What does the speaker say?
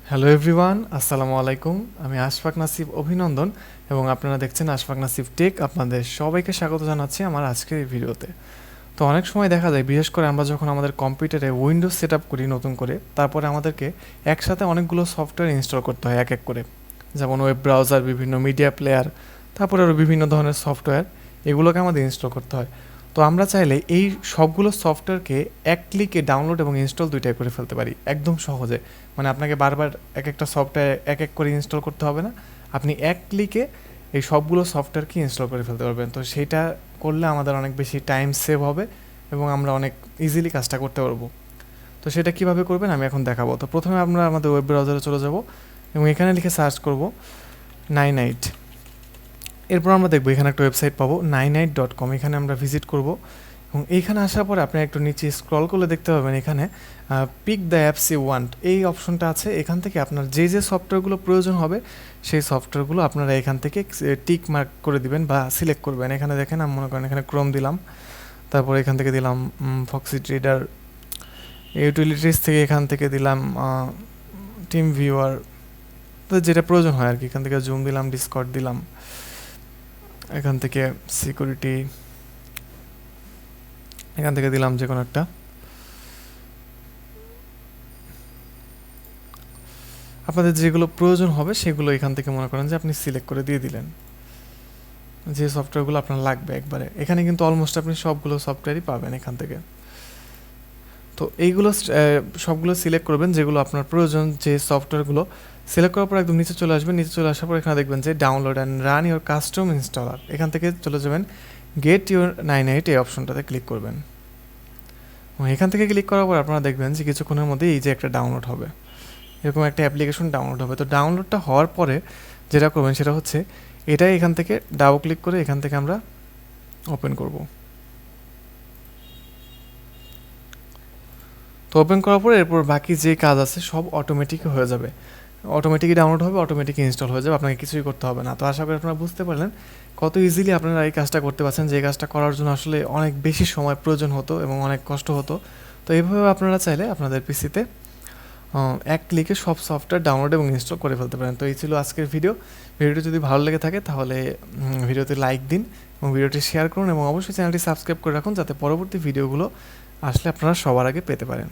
Hello everyone, আসসালামু আলাইকুম। আমি আশফাক নাসিব অভিনন্দন এবং আপনারা দেখছেন আশফাক নাসিব টেক। আপনাদের সবাইকে স্বাগত জানাচ্ছি আমার আজকের এই ভিডিওতে। তো অনেক সময় দেখা যায়, বিশেষ করে আমরা যখন আমাদের কম্পিউটারে উইন্ডোজ সেট আপ করি নতুন করে, তারপরে আমাদেরকে একসাথে অনেকগুলো সফটওয়্যার ইনস্টল করতে হয় এক এক করে, যেমন ওয়েব ব্রাউজার, বিভিন্ন মিডিয়া প্লেয়ার, তারপরে আরও বিভিন্ন ধরনের সফটওয়্যার, এগুলোকে আমাদের ইনস্টল করতে হয়। তো আমরা চাইলে এই সবগুলো সফটওয়্যারকে এক ক্লিকে ডাউনলোড এবং ইনস্টল দুইটাই করে ফেলতে পারি একদম সহজে। মানে আপনাকে বারবার এক একটা সফটওয়্যার এক এক করে ইনস্টল করতে হবে না, আপনি এক ক্লিকে এই সবগুলো সফটওয়্যারকে ইনস্টল করে ফেলতে পারবেন। তো সেইটা করলে আমাদের অনেক বেশি টাইম সেভ হবে এবং আমরা অনেক ইজিলি কাজটা করতে পারবো। তো সেটা কিভাবে করবেন আমি এখন দেখাবো। তো প্রথমে আমরা আমাদের ওয়েব ব্রাউজারে চলে যাব এবং এখানে লিখে সার্চ করব 99। এরপর আমরা দেখবো এখানে একটা ওয়েবসাইট পাবো 99.com। এখানে আমরা ভিজিট করব এবং এইখানে আসার পরে আপনি একটু নিচে স্ক্রল করলে দেখতে পাবেন এখানে pick the apps you want এই অপশনটা আছে। এখান থেকে আপনার যে যে সফটওয়্যারগুলো প্রয়োজন হবে সেই সফটওয়্যারগুলো আপনারা এখান থেকে টিক মার্ক করে দিবেন বা সিলেক্ট করবেন। এখানে দেখেন আমি মনে করেন এখানে ক্রোম দিলাম, তারপর এখান থেকে দিলাম ফক্সিট রিডার, ইউটিলিটিস থেকে এখান থেকে দিলাম টিম ভিউয়ার, তো যেটা প্রয়োজন হয় আর কি। এখান থেকে জুম দিলাম, ডিসকর্ড দিলাম, এখান থেকে সিকিউরিটি, এখান থেকে দিলাম যে কোনো একটা। আপনাদের যেগুলো প্রয়োজন হবে সেগুলো এখান থেকে মনে করেন যে আপনি সিলেক্ট করে দিয়ে দিলেন, যে সফটওয়্যারগুলো আপনার লাগবে একবারে। এখানে কিন্তু অলমোস্ট আপনি সবগুলো সফটওয়্যারই পাবেন এখান থেকে। তো এইগুলো সবগুলো সিলেক্ট করবেন যেগুলো আপনার প্রয়োজন। যে সফটওয়্যারগুলো সিলেক্ট করার পর একদম নিচে চলে আসবেন। নিচে চলে আসার পর এখানে দেখবেন যে download and run your custom installer, এখান থেকে চলে যাবেন গেট ইউর 98 এই অপশনটাতে ক্লিক করবেন। এখান থেকে ক্লিক করার পর আপনারা দেখবেন যে কিছুক্ষণের মধ্যে এই যে একটা ডাউনলোড হবে, এরকম একটা অ্যাপ্লিকেশন ডাউনলোড হবে। তো ডাউনলোডটা হওয়ার পরে যেটা করবেন সেটা হচ্ছে এটাই এখান থেকে ডাবল ক্লিক করে এখান থেকে আমরা ওপেন করব। তো ওপেন করার পরে এরপর বাকি যে কাজ আছে সব অটোমেটিক হয়ে যাবে, অটোমেটিকই ডাউনলোড হবে, অটোমেটিক ইনস্টল হয়ে যাবে, আপনাকে কিছুই করতে হবে না। তো আশা করি আপনারা বুঝতে পারলেন কত ইজিলি আপনারা এই কাজটা করতে পারছেন, যে কাজটা করার জন্য আসলে অনেক বেশি সময় প্রয়োজন হতো এবং অনেক কষ্ট হতো। তো এইভাবে আপনারা চাইলে আপনাদের পিসিতে এক ক্লিকে সব সফটওয়্যার ডাউনলোড এবং ইনস্টল করে ফেলতে পারেন। তো এই ছিল আজকের ভিডিওটি যদি ভালো লেগে থাকে তাহলে ভিডিওতে লাইক দিন এবং ভিডিওটি শেয়ার করুন এবং অবশ্যই চ্যানেলটি সাবস্ক্রাইব করে রাখুন, যাতে পরবর্তী ভিডিওগুলো আসলে আপনারা সবার আগে পেতে পারেন।